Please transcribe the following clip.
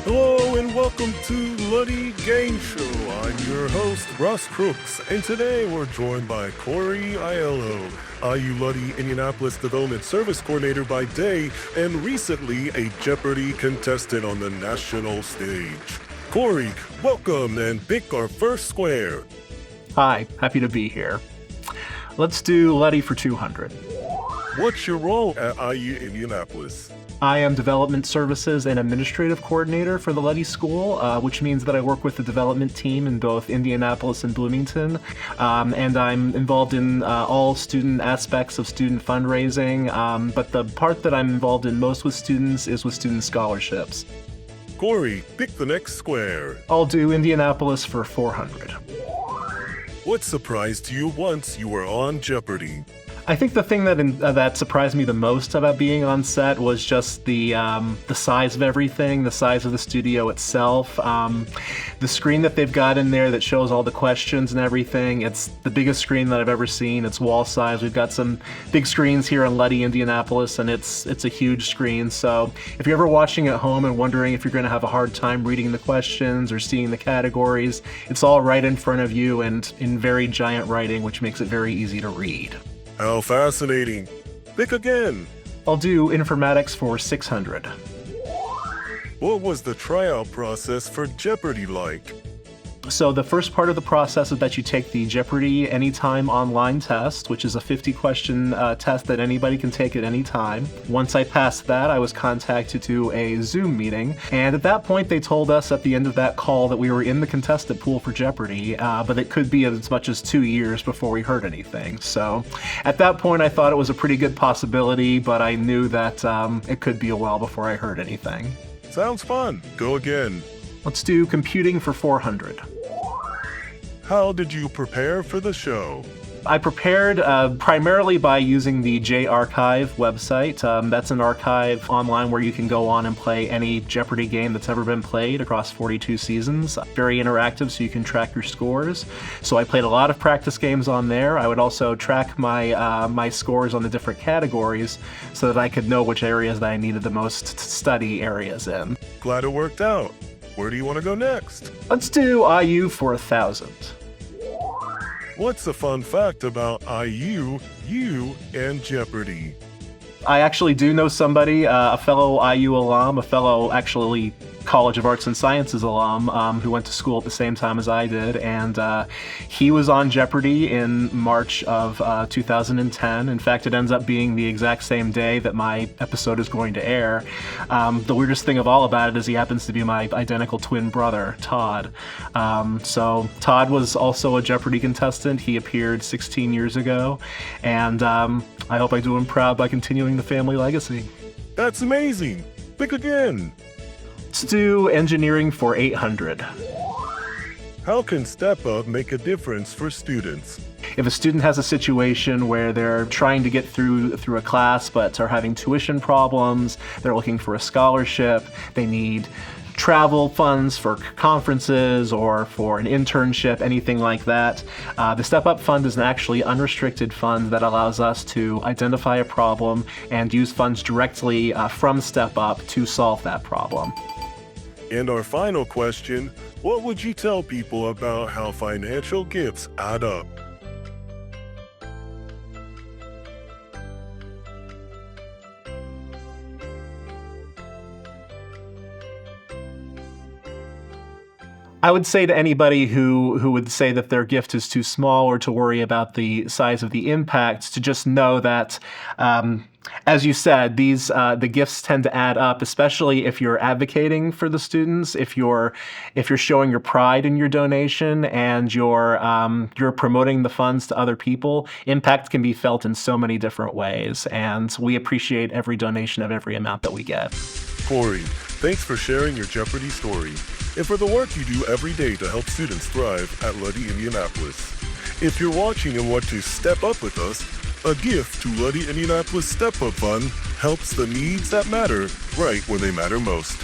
Hello and welcome to Luddy Game Show. I'm your host, Ross Crooks, and today we're joined by Cory Aiello, IU Luddy Indianapolis Development Service Coordinator by day and recently a Jeopardy contestant on the national stage. Cory, welcome and pick our first square. Hi, happy to be here. Let's do Luddy for 200. What's your role at IU Indianapolis? I am Development Services and Administrative Coordinator for the Luddy School, which means that I work with the development team in both Indianapolis and Bloomington, and I'm involved in all student aspects of student fundraising, but the part that I'm involved in most with students is with student scholarships. Cory, pick the next square. I'll do Indianapolis for 400. What surprised you once you were on Jeopardy? I think the thing that surprised me the most about being on set was just the size of everything, the size of the studio itself, the screen that they've got in there that shows all the questions and everything. It's the biggest screen that I've ever seen. It's wall size. We've got some big screens here in Luddy, Indianapolis, and it's a huge screen. So if you're ever watching at home and wondering if you're going to have a hard time reading the questions or seeing the categories, it's all right in front of you and in very giant writing, which makes it very easy to read. How fascinating. Pick again. I'll do informatics for 600. What was the tryout process for Jeopardy like? So the first part of the process is that you take the Jeopardy Anytime online test, which is a 50-question test that anybody can take at any time. Once I passed that, I was contacted to a Zoom meeting, and at that point they told us at the end of that call that we were in the contestant pool for Jeopardy, but it could be as much as 2 years before we heard anything. So at that point I thought it was a pretty good possibility, but I knew that it could be a while before I heard anything. Sounds fun. Go again. Let's do computing for 400. How did you prepare for the show? I prepared primarily by using the J-Archive website. That's an archive online where you can go on and play any Jeopardy game that's ever been played across 42 seasons. Very interactive, so you can track your scores. So I played a lot of practice games on there. I would also track my scores on the different categories so that I could know which areas that I needed the most study areas in. Glad it worked out. Where do you want to go next? Let's do IU for 1,000. What's a fun fact about IU, you, and Jeopardy? I actually do know somebody, a fellow IU alum, a fellow actually College of Arts and Sciences alum who went to school at the same time as I did, and he was on Jeopardy in March of 2010. In fact, it ends up being the exact same day that my episode is going to air. The weirdest thing of all about it is he happens to be my identical twin brother, Todd. So Todd was also a Jeopardy contestant. He appeared 16 years ago, and I hope I do him proud by continuing the family legacy. That's amazing. Pick again. Let's do engineering for 800. How can StepUp make a difference for students? If a student has a situation where they're trying to get through a class but are having tuition problems, they're looking for a scholarship, they need travel funds for conferences or for an internship, anything like that. The StepUp Fund is an actually unrestricted fund that allows us to identify a problem and use funds directly from StepUp to solve that problem. And our final question, what would you tell people about how financial gifts add up? I would say to anybody who would say that their gift is too small or to worry about the size of the impact to just know that, as you said, the gifts tend to add up, especially if you're advocating for the students, if you're showing your pride in your donation and you're promoting the funds to other people. Impact can be felt in so many different ways, and we appreciate every donation of every amount that we get. Cory, thanks for sharing your Jeopardy story and for the work you do every day to help students thrive at Luddy, Indianapolis. If you're watching and want to step up with us, a gift to Luddy Indianapolis StepUp Fund helps the needs that matter right when they matter most.